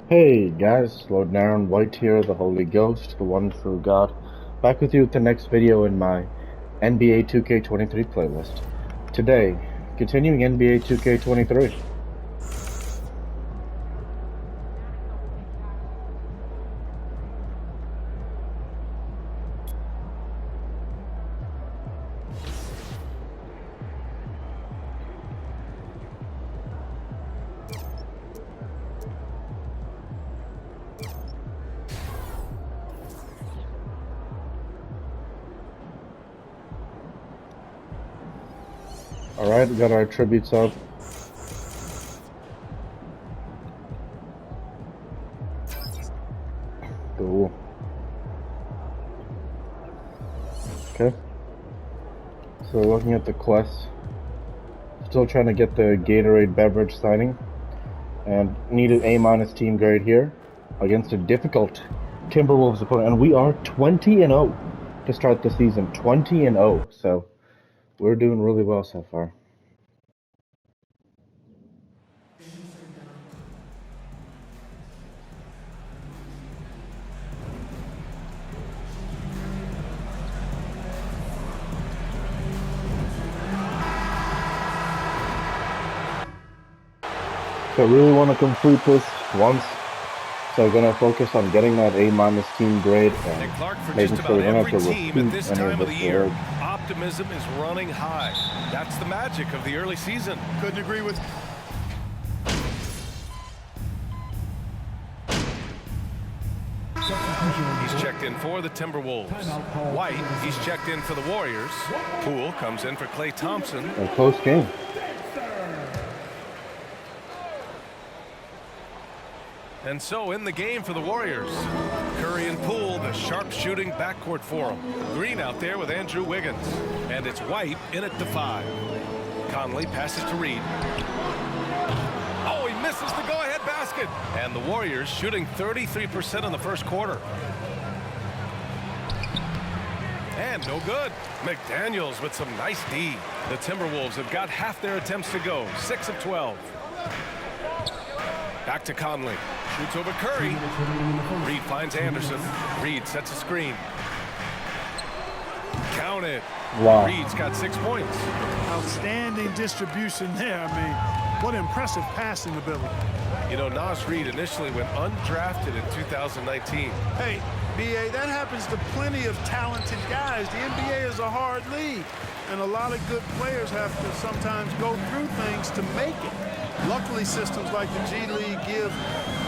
Hey guys, Lord Naren, White here, the Holy Ghost, the one true God, back with you with the next video in my NBA 2K23 playlist. Today, continuing NBA 2K23. Alright, we got our tributes up. Cool. Okay. So looking at the quest, still trying to get the Gatorade beverage signing, and needed A- team grade here against a difficult Timberwolves opponent, and we are 20-0 to start the season. 20-0, so we're doing really well so far. So I really want to complete this once, so I'm going to focus on getting that A- team grade and Clark, for making just sure we about don't have to every team repeat at this any time of of the the year, field. optimism is running high. That's the magic of the early season. Couldn't agree with. He's checked in for the Timberwolves. White, he's checked in for the Warriors. Poole comes in for Klay Thompson. A close game. And so in the game for the Warriors, Curry and Poole, the sharp-shooting backcourt for them. Green out there with Andrew Wiggins. And it's White in at the 5. Conley passes to Reed. Oh, he misses the go-ahead basket. And the Warriors shooting 33% in the first quarter. And no good. McDaniels with some nice D. The Timberwolves have got half their attempts to go. 6 of 12. Back to Conley. Shoots over Curry. Reed finds Anderson. Reed sets a screen. Count it. Wow. Reed's got 6 points. Outstanding distribution there. I mean, what impressive passing ability. You know, Nas Reed initially went undrafted in 2019. Hey, B.A., that happens to plenty of talented guys. The NBA is a hard league, and a lot of good players have to sometimes go through things to make it. Luckily, systems like the G League give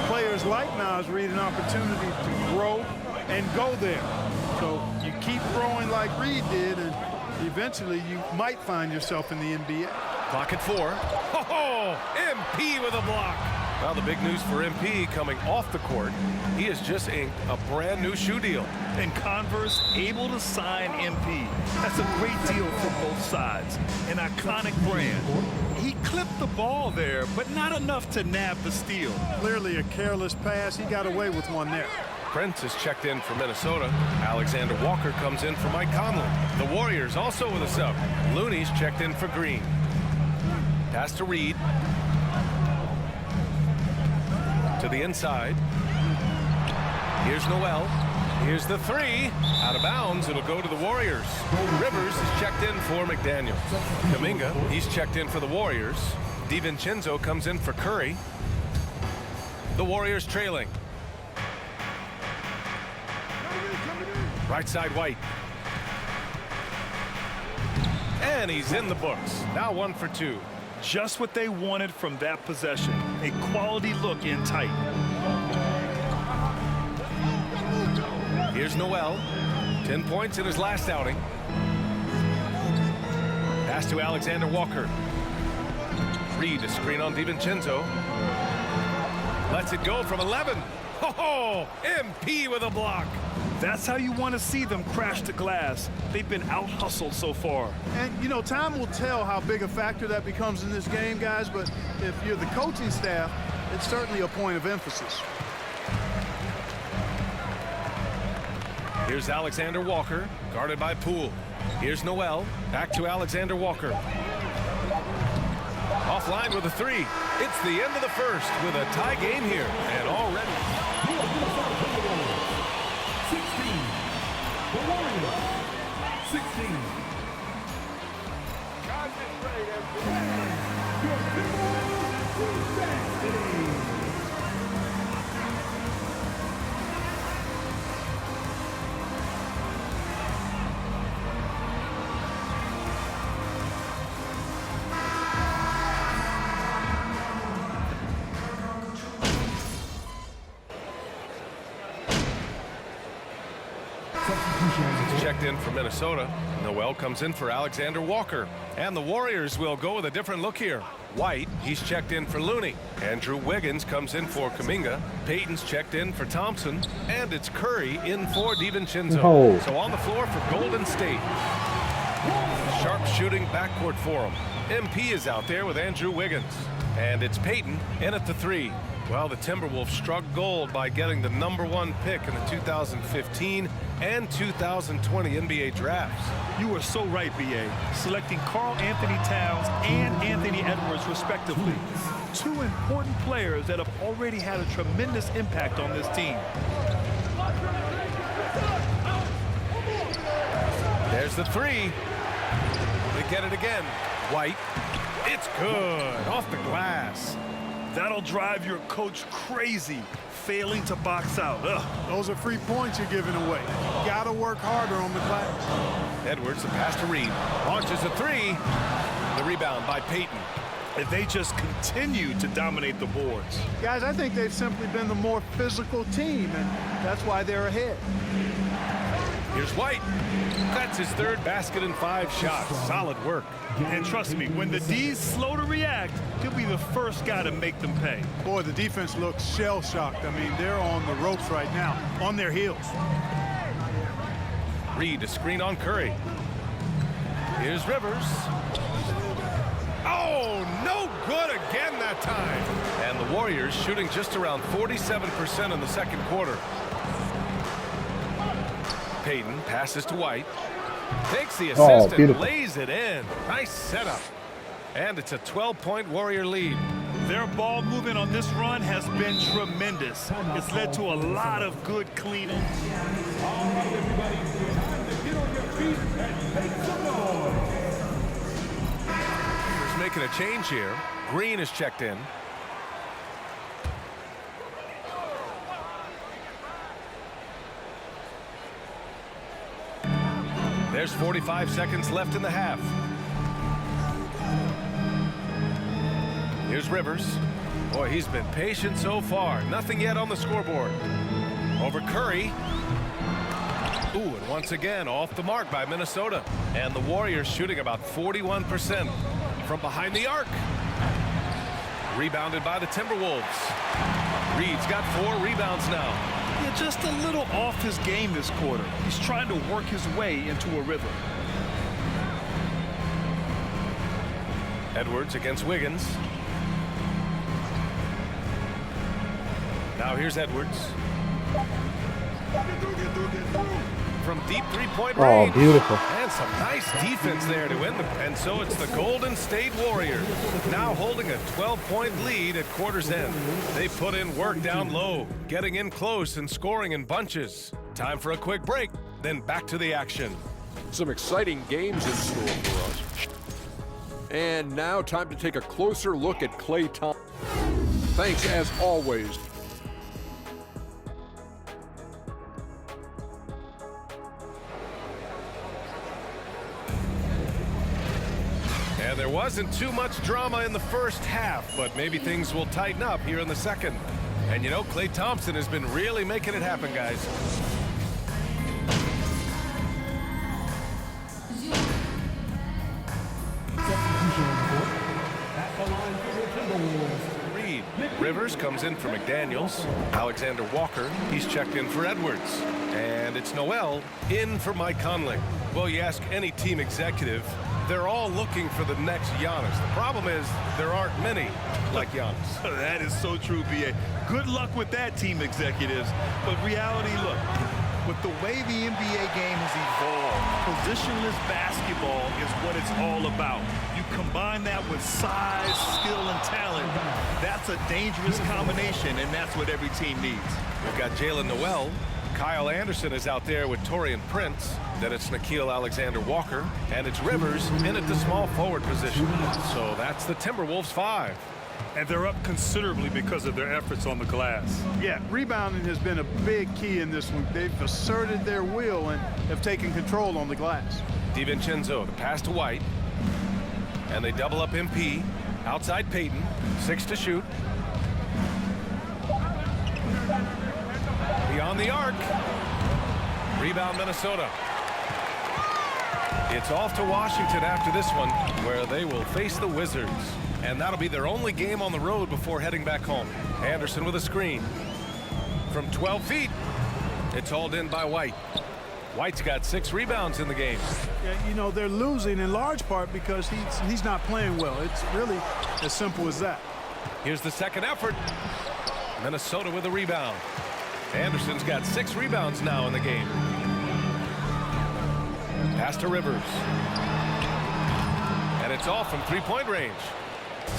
players like Nas Reed an opportunity to grow and go there. So you keep growing like Reed did, and eventually you might find yourself in the NBA. Clock at 4. Oh, MP with a block. Well, the big news for MP coming off the court, he has just inked a brand new shoe deal. And Converse able to sign MP. That's a great deal for both sides. An iconic brand. He clipped the ball there, but not enough to nab the steal. Clearly a careless pass. He got away with one there. Prince is checked in for Minnesota. Alexander Walker comes in for Mike Conley. The Warriors also with a sub. Looney's checked in for Green. Pass to Reed. To the inside. Here's Noel. Here's the 3. Out of bounds. It'll go to the Warriors. Rivers is checked in for McDaniel. Kuminga, he's checked in for the Warriors. DiVincenzo comes in for Curry. The Warriors trailing. Right side White. And he's in the books. Now 1 for 2. Just what they wanted from that possession. A quality look in tight. Here's Noel. 10 points in his last outing. Pass to Alexander Walker. Reed a screen on DiVincenzo. Lets it go from 11. Oh, MP with a block. That's how you want to see them crash the glass. They've been out-hustled so far. And, you know, time will tell how big a factor that becomes in this game, guys, but if you're the coaching staff, it's certainly a point of emphasis. Here's Alexander Walker, guarded by Poole. Here's Noel, back to Alexander Walker. Offline with a 3. It's the end of the first with a tie game here, and already He's checked in for Minnesota. Noel comes in for Alexander Walker. And the Warriors will go with a different look here. White, he's checked in for Looney. Andrew Wiggins comes in for Kuminga. Payton's checked in for Thompson. And it's Curry in for DiVincenzo. Oh. So on the floor for Golden State. Sharp shooting backcourt for him. MP is out there with Andrew Wiggins. And it's Payton in at the 3. Well, the Timberwolves struck gold by getting the #1 pick in the 2015 and 2020 NBA drafts. You are so right, B.A. Selecting Karl Anthony Towns and Anthony Edwards, respectively. Two important players that have already had a tremendous impact on this team. There's the 3. They get it again. White. It's good. Off the glass. That'll drive your coach crazy, failing to box out. Ugh. Those are free points you're giving away. You gotta work harder on the glass. Edwards, the pass to Reed. Launches a 3. The rebound by Payton. If they just continue to dominate the boards. Guys, I think they've simply been the more physical team, and that's why they're ahead. Here's White. That's his 3rd basket in 5 shots. Solid work. And trust me, when the D's slow to react, he'll be the first guy to make them pay. Boy, the defense looks shell-shocked. I mean, they're on the ropes right now, on their heels. Reed, a screen on Curry. Here's Rivers. Oh, no good again that time. And the Warriors shooting just around 47% in the second quarter. Payton passes to White. Takes the assist and lays it in. Nice setup. And it's a 12-point Warrior lead. Their ball movement on this run has been tremendous. It's led to a lot of good cleanup. He's making a change here. Green is checked in. There's 45 seconds left in the half. Here's Rivers. Boy, he's been patient so far. Nothing yet on the scoreboard. Over Curry. Ooh, and once again, off the mark by Minnesota. And the Warriors shooting about 41% from behind the arc. Rebounded by the Timberwolves. Reed's got 4 rebounds now. Yeah, just a little off his game this quarter. He's trying to work his way into a rhythm. Edwards against Wiggins. Now here's Edwards. From deep 3-point range. Oh, beautiful. And some nice defense there to win. And so it's the Golden State Warriors now holding a 12-point lead at quarter's end. They put in work down low, getting in close and scoring in bunches. Time for a quick break, then back to the action. Some exciting games in store for us. And now time to take a closer look at Klay Thompson. Thanks as always. And there wasn't too much drama in the first half, but maybe things will tighten up here in the second. And you know, Klay Thompson has been really making it happen, guys. Reed. Rivers comes in for McDaniels. Alexander Walker, he's checked in for Edwards. And it's Noel in for Mike Conley. Well, you ask any team executive, they're all looking for the next Giannis. The problem is there aren't many like Giannis. That is so true, B.A. Good luck with that, team executives. But reality, look, with the way the NBA game has evolved, positionless basketball is what it's all about. You combine that with size, skill, and talent. That's a dangerous combination, and that's what every team needs. We've got Jalen Noel Kyle Anderson is out there with Torian Prince. Then it's Nickeil Alexander-Walker. And it's Rivers in at the small forward position. So that's the Timberwolves 5. And they're up considerably because of their efforts on the glass. Yeah, rebounding has been a big key in this one. They've asserted their will and have taken control on the glass. DiVincenzo, the pass to White. And they double up MP. Outside Payton. 6 to shoot. Beyond the arc. Rebound Minnesota. It's off to Washington after this one, where they will face the Wizards. And that'll be their only game on the road before heading back home. Anderson with a screen. From 12 feet, it's hauled in by White. White's got 6 rebounds in the game. Yeah, you know, they're losing in large part because he's not playing well. It's really as simple as that. Here's the second effort. Minnesota with a rebound. Anderson's got 6 rebounds now in the game. Pass to Rivers. And it's off from 3-point range.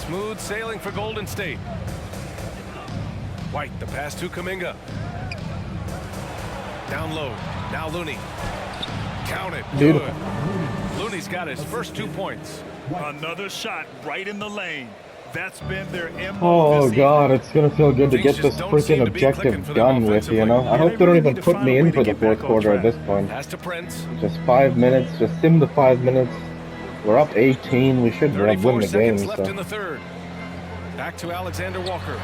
Smooth sailing for Golden State. White, the pass to Kuminga. Down low. Now Looney. Count it. Beautiful. Good. Looney's got his first 2 points. Another shot right in the lane. That's been their MO. Oh God, it's gonna feel good to get this freaking objective done with, you know? I hope they don't even put me in for the fourth quarter at this point. Pass to Prince. Just 5 minutes, just sim the 5 minutes. We're up 18, we should win 34 the game, seconds left in so. the third. Back to Alexander Walker.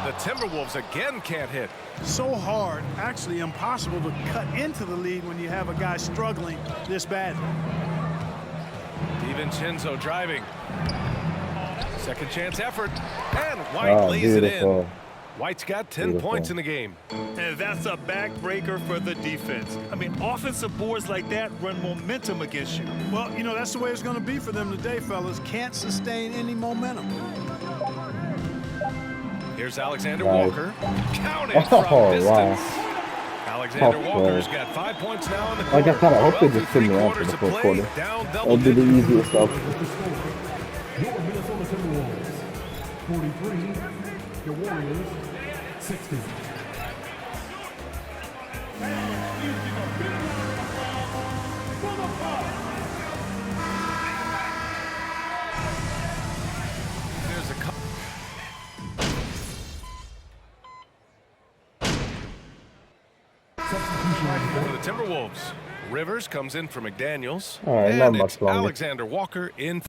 The Timberwolves again can't hit. So hard, actually impossible to cut into the lead when you have a guy struggling this badly. DiVincenzo driving. Second chance effort. And White lays it in. White's got 10 points in the game. And that's a backbreaker for the defense. I mean, offensive boards like that run momentum against you. Well, you know, that's the way it's going to be for them today, fellas. Can't sustain any momentum. Here's Alexander Walker. Counted from distance. Wow. Alexander Walker's got 5 points now in the quarter. Like I said, I hope they just Well, send me out for the fourth quarter. That'll be the easiest stuff. Your Minnesota Timberwolves, 43. Your Warriors, 60. There's a for the Timberwolves. Rivers comes in for McDaniels. All right, not and much it's longer. Alexander Walker in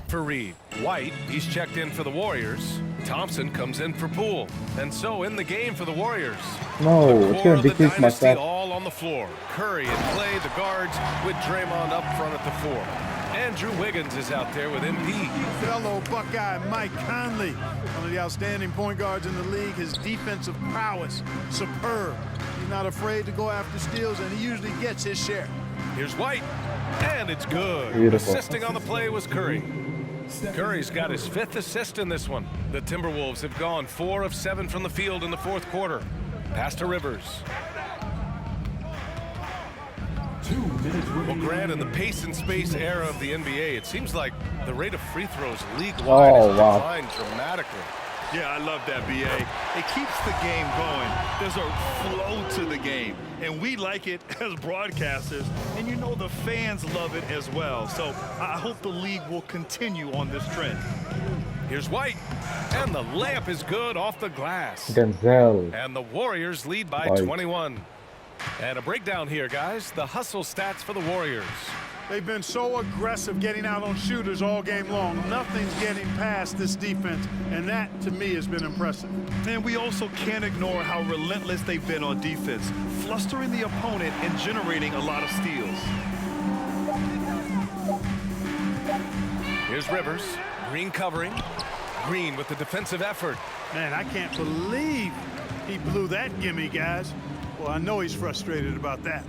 for Reed. White, he's checked in for the Warriors. Thompson comes in for Poole. And so in the game for the Warriors. No, The it's core gonna of the decrease my dynasty stats. all on the floor. Curry and Clay, the guards, with Draymond up front at the 4. Andrew Wiggins is out there with MP. Fellow Buckeye Mike Conley, one of the outstanding point guards in the league. His defensive prowess, superb. He's not afraid to go after steals, and he usually gets his share. Here's White, and it's good. Beautiful. Assisting on the play was Curry. Curry's got his 5th assist in this one. The Timberwolves have gone 4 of 7 from the field in the 4th quarter. Pass to Rivers. 2 minutes Well, remaining. Grant, in the pace and space era of the NBA, it seems like the rate of free throws league-wide has wow. declined dramatically. Yeah, I love that, BA. It keeps the game going. There's a flow to the game, and we like it as broadcasters, and you know the fans love it as well. So I hope the league will continue on this trend. Here's White, and the layup is good off the glass. Denzel. And the Warriors lead by White. 21. And a breakdown here, guys. The hustle stats for the Warriors. They've been so aggressive getting out on shooters all game long. Nothing's getting past this defense, and that, to me, has been impressive. And we also can't ignore how relentless they've been on defense, flustering the opponent and generating a lot of steals. Here's Rivers. Green covering. Green with the defensive effort. Man, I can't believe he blew that gimme, guys. Well, I know he's frustrated about that.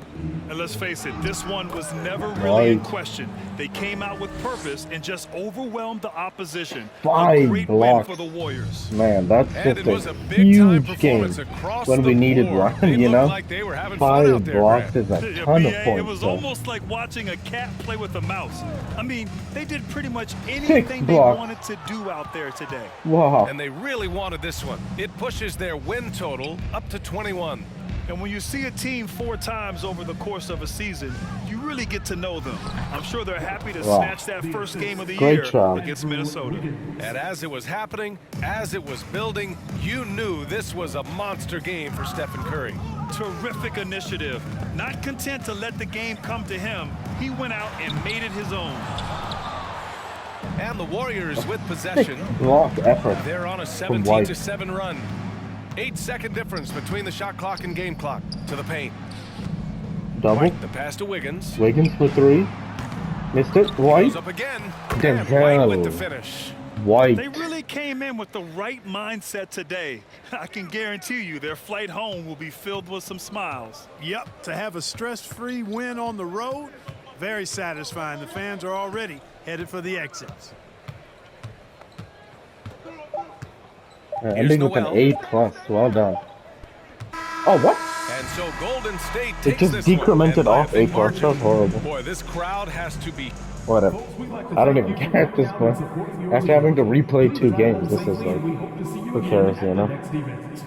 And let's face it, this one was never really in Right. question. They came out with purpose and just overwhelmed the opposition. A 5 great blocks. win for the Warriors. Man, that's And just it was a a big-time huge game performance across when the we needed board. one, They you looked know? like they were having fun 5 out there, blocks Grant. is a Yeah, ton of BA, points. it was so. almost like watching a cat play with a mouse. I mean, they did pretty much anything they blocks. wanted to do out there today. Wow. And they really wanted this one. It pushes their win total up to 21. And when you see a team 4 times over the course of a season, you really get to know them. I'm sure they're happy to Wow. snatch that first game of the Great year job. against Minnesota. And as it was happening, as it was building, you knew this was a monster game for Stephen Curry. Terrific initiative. Not content to let the game come to him, he went out and made it his own. And the Warriors with possession. Block effort. They're on a From White. 17-7 run. 8-second difference between the shot clock and game clock. To the paint. Double. White, the pass to Wiggins. Wiggins for 3. Missed it. White. Goes up again. The And White with the hell. finish. White. They really came in with the right mindset today. I can guarantee you their flight home will be filled with some smiles. Yep, to have a stress-free win on the road, very satisfying. The fans are already headed for the exits. Ending with an Noel. A+. Well done. Oh, what? And so Golden State It takes just this one, decremented and by a off big A+. margin. That's horrible. Boy, this crowd has to be. Whatever. I don't even care at this point. After having to replay 2 games, this is like, who cares, you know? Next event.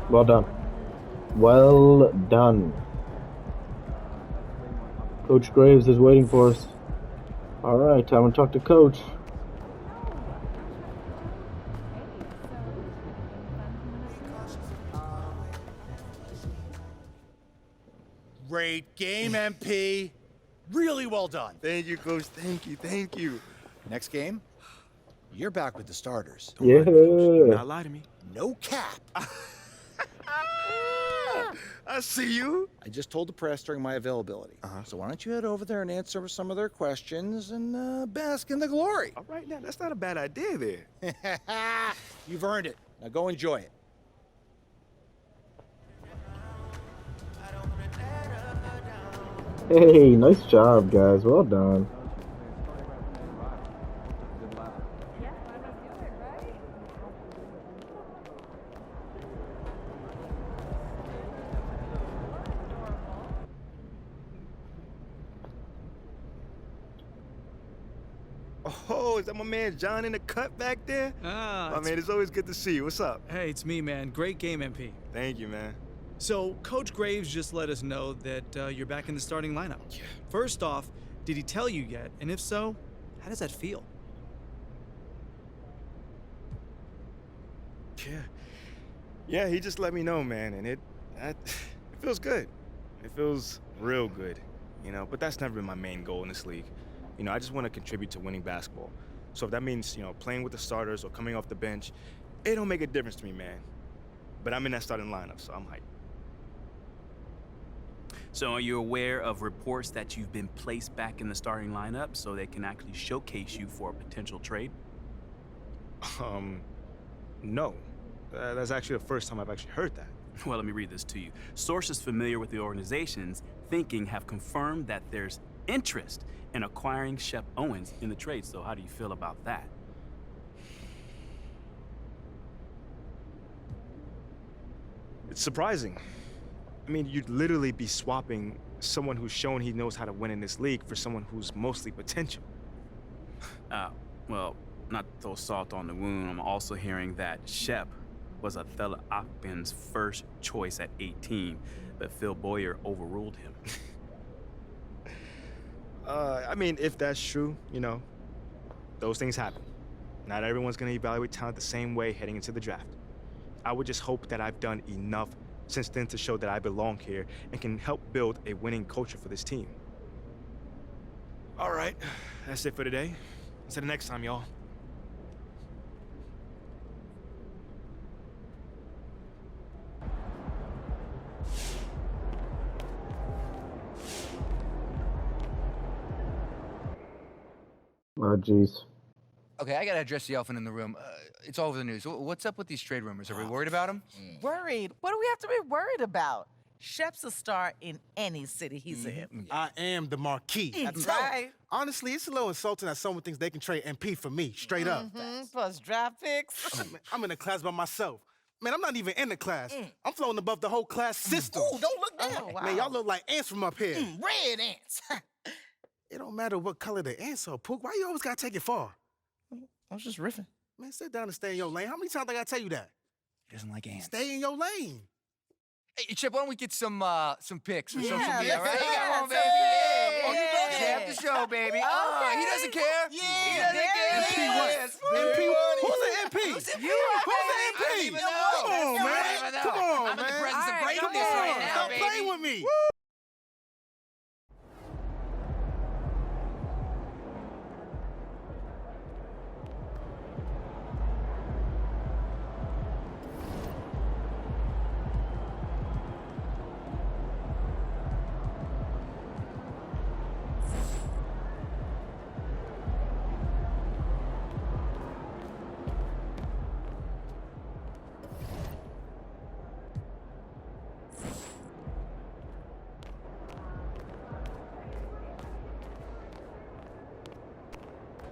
Well done. Well done. Coach Graves is waiting for us. Alright, time to talk to Coach. Great game, MP. Really well done. Thank you, Coach. Thank you. Thank you. Next game, you're back with the starters. Yeah. Do not lie to me. No cap. I see you. I just told the press during my availability. So why don't you head over there and answer some of their questions and bask in the glory? All right, now, that's not a bad idea there. You've earned it. Now go enjoy it. Hey, nice job, guys. Well done. Oh, is that my man John in the cut back there? Ah, My man, it's always good to see you. What's up? hey, it's me, man. Great game, MP. Thank you, man. So, Coach Graves just let us know that you're back in the starting lineup. Yeah. First off, did he tell you yet? And if so, how does that feel? Yeah, he just let me know, man, and it feels good. It feels real good, you know, but that's never been my main goal in this league. You know, I just want to contribute to winning basketball. So if that means, you know, playing with the starters or coming off the bench, it don't make a difference to me, man. But I'm in that starting lineup, so I'm hyped. So are you aware of reports that you've been placed back in the starting lineup so they can actually showcase you for a potential trade? No. That's actually the first time I've actually heard that. Well, let me read this to you. Sources familiar with the organization's thinking have confirmed that there's interest in acquiring Shep Owens in the trade. So how do you feel about that? It's surprising. I mean, you'd literally be swapping someone who's shown he knows how to win in this league for someone who's mostly potential. Well, not to throw salt on the wound, I'm also hearing that Shep was Othello Akpin's first choice at 18, but Phil Boyer overruled him. I mean, if that's true, you know, those things happen. Not everyone's gonna evaluate talent the same way heading into the draft. I would just hope that I've done enough since then to show that I belong here and can help build a winning culture for this team. All right, that's it for today. Until the next time, y'all. Oh, jeez. Okay, I gotta address the elephant in the room. It's all over the news. What's up with these trade rumors? Are we worried about them? Worried? What do we have to be worried about? Shep's a star in any city he's in. I am the marquee. That's right. Honestly, it's a little insulting that someone thinks they can trade MP for me, straight up. Plus draft picks. I'm in a class by myself. Man, I'm not even in the class. I'm floating above the whole class system. Ooh, don't look down. Oh, wow. Man, y'all look like ants from up here. Red ants. It don't matter what color the ants are, Pook. Why you always gotta take it far? I was just riffing. Man, sit down and stay in your lane. How many times I gotta tell you that? He doesn't like ants. Stay in your lane. Hey, Chip, why don't we get some pics or social Yeah, media, all right? let's Come on, do baby. it. Oh, you Yeah. just have the show, baby. Okay. He doesn't care. Yeah, He doesn't care. MP what? Yes. MP? Who's the MP? Who's the You are, Who's the baby. MP? I don't even Come know. on, man. Come on, I'm in the man. presence All of right, greatness come right on. now, Stop baby. playing with me.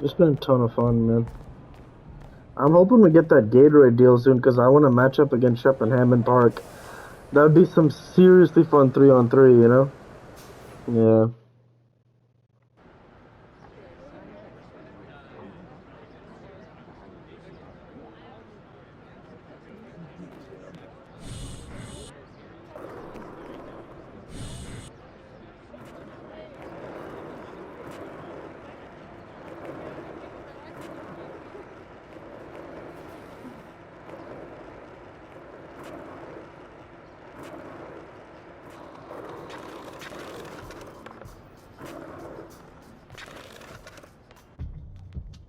It's been a ton of fun, man. I'm hoping we get that Gatorade deal soon because I want to match up against Shep and Hammond Park. That would be some seriously fun 3-on-3, you know? Yeah.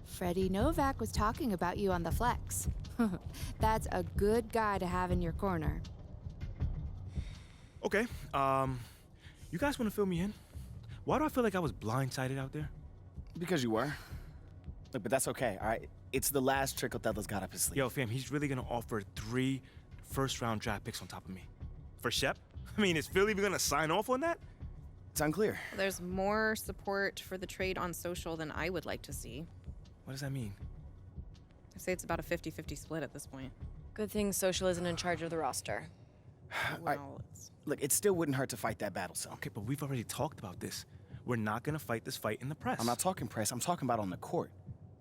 Freddie Novak was talking about you on the flex. That's a good guy to have in your corner. Okay, you guys want to fill me in? Why do I feel like I was blindsided out there? Because you were. Look, but that's okay, all right? It's the last trick Othello's got up his sleeve. Yo, fam, he's really gonna offer 3 first-round draft picks on top of me. For Shep? I mean, is Philly even gonna sign off on that? It's unclear. There's more support for the trade on social than I would like to see. What does that mean? I'd say it's about a 50-50 split at this point. Good thing social isn't in charge of the roster. Well, Look, it still wouldn't hurt to fight that battle, son. Okay, but we've already talked about this. We're not gonna fight this fight in the press. I'm not talking press, I'm talking about on the court.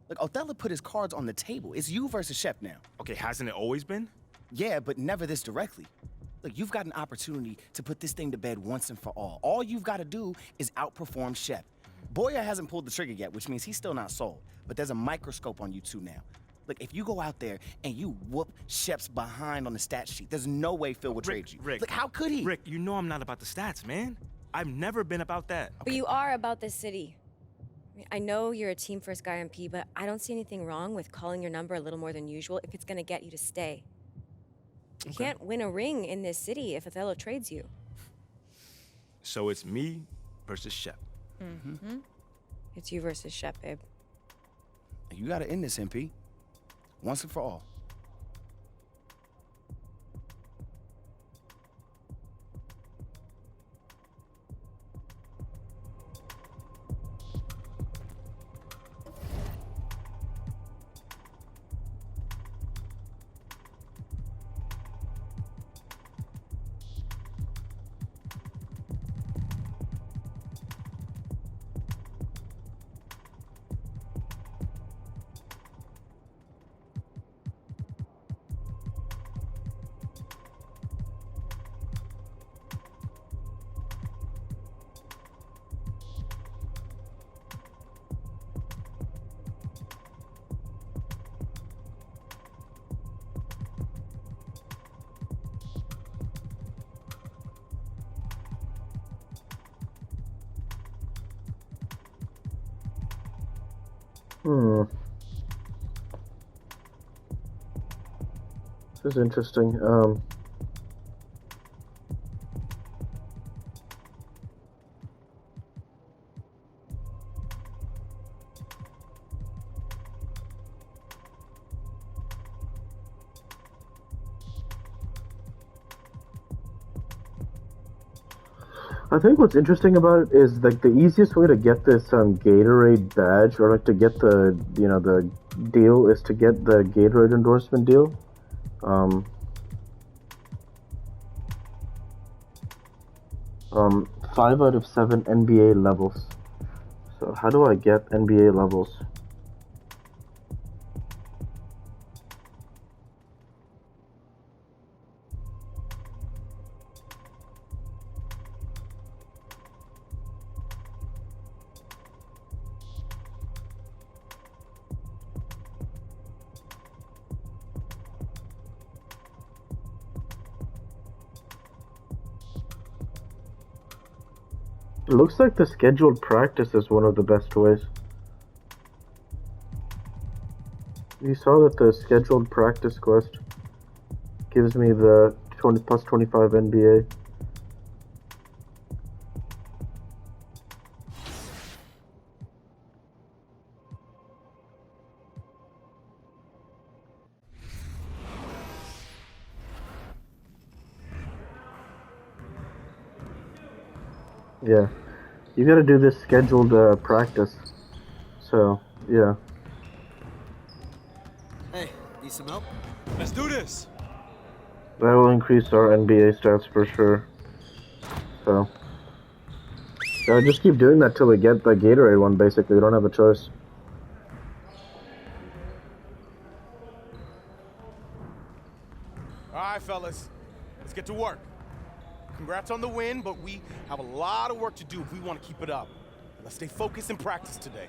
Look, Othello put his cards on the table. It's you versus Shep now. Okay, hasn't it always been? Yeah, but never this directly. Look, you've got an opportunity to put this thing to bed once and for all. All you've got to do is outperform Shep. Boyer hasn't pulled the trigger yet, which means he's still not sold. But there's a microscope on you two now. Look, if you go out there and you whoop Shep's behind on the stat sheet, there's no way Phil will trade you. Rick, look, how could he? Rick, you know I'm not about the stats, man. I've never been about that. But you are about this city. I know you're a team first guy on P, but I don't see anything wrong with calling your number a little more than usual if it's gonna get you to stay. You can't win a ring in this city if Othello trades you. So it's me versus Shep. Mm-hmm. It's you versus Shep, babe. You gotta end this, MP. Once and for all. This is interesting. I think what's interesting about it is like the easiest way to get this Gatorade badge, or like to get the the deal, is to get the Gatorade endorsement deal. 5 out of 7 NBA levels. So how do I get NBA levels? It looks like the scheduled practice is one of the best ways. You saw that the scheduled practice quest gives me the 20 plus 25 NBA. Yeah, you gotta do this scheduled practice. So, yeah. Hey, need some help? Let's do this. That will increase our NBA stats for sure. So, yeah, just keep doing that till we get the Gatorade one, basically. We don't have a choice. All right, fellas. Let's get to work. Congrats on the win, but we have a lot of work to do if we want to keep it up. Let's stay focused in practice today.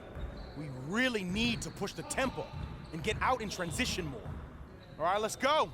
We really need to push the tempo and get out in transition more. All right, let's go.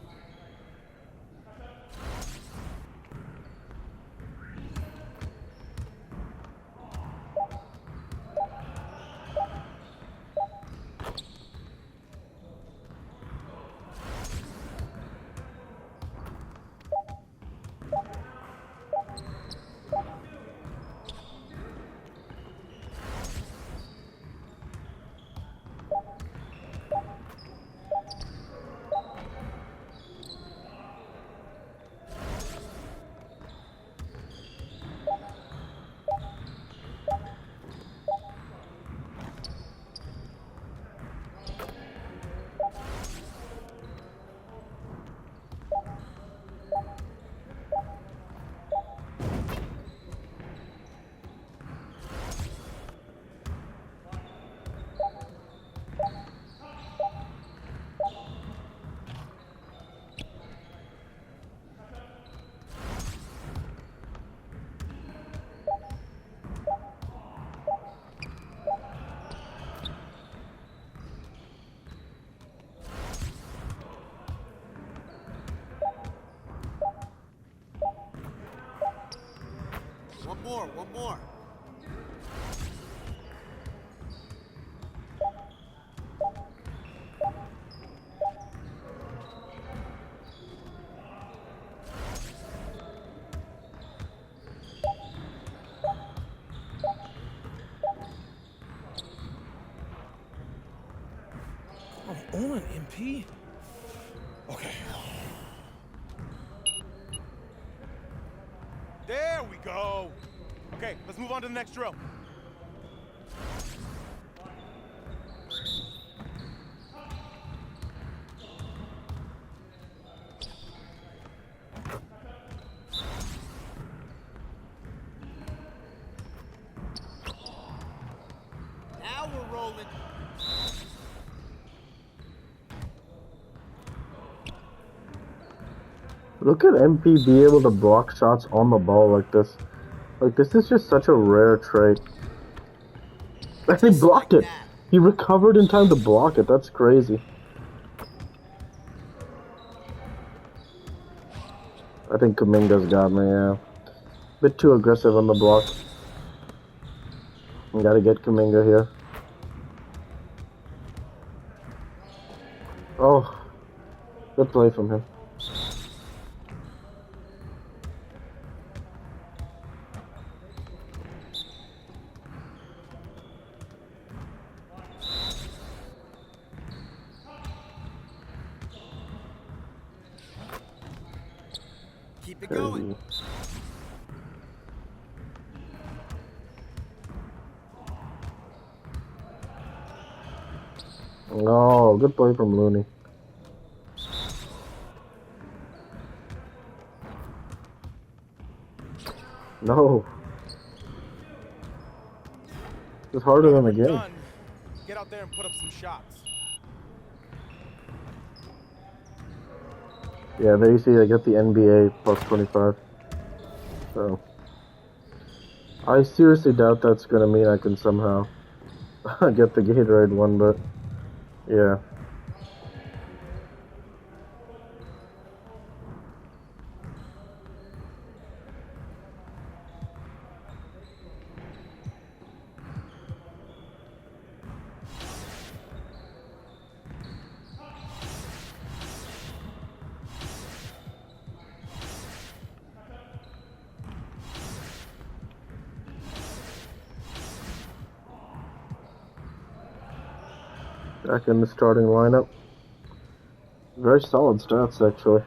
One more. Come on, MP. Okay. There we go. Okay, let's move on to the next drill. Now we're rolling. Look at MP be able to block shots on the ball like this. Like, this is just such a rare trait. And he blocked it! He recovered in time to block it, that's crazy. I think Kuminga's got me, yeah. Bit too aggressive on the block. We gotta get Kuminga here. Oh, good play from him. Keep it going. Oh, good play from Looney. No. It's harder than the game. Done. Get out there and put up some shots. Yeah, there you see I get the NBA plus 25. So I seriously doubt that's gonna mean I can somehow get the Gatorade one, but yeah. Back in the starting lineup. Very solid stats, actually.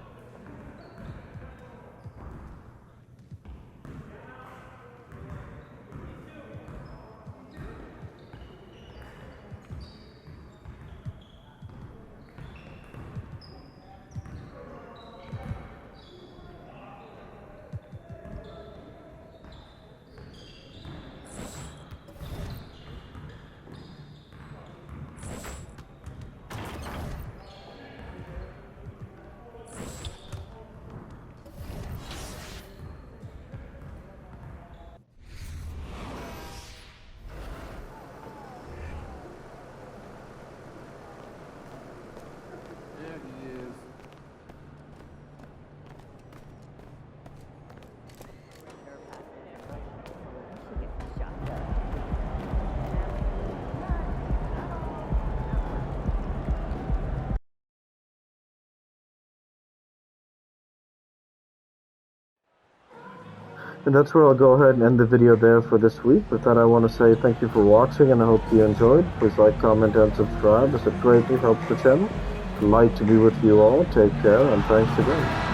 And that's where I'll go ahead and end the video there for this week. With that, I want to say thank you for watching, and I hope you enjoyed. Please like, comment, and subscribe, as it greatly helps the channel. Delight to be with you all. Take care, and thanks again.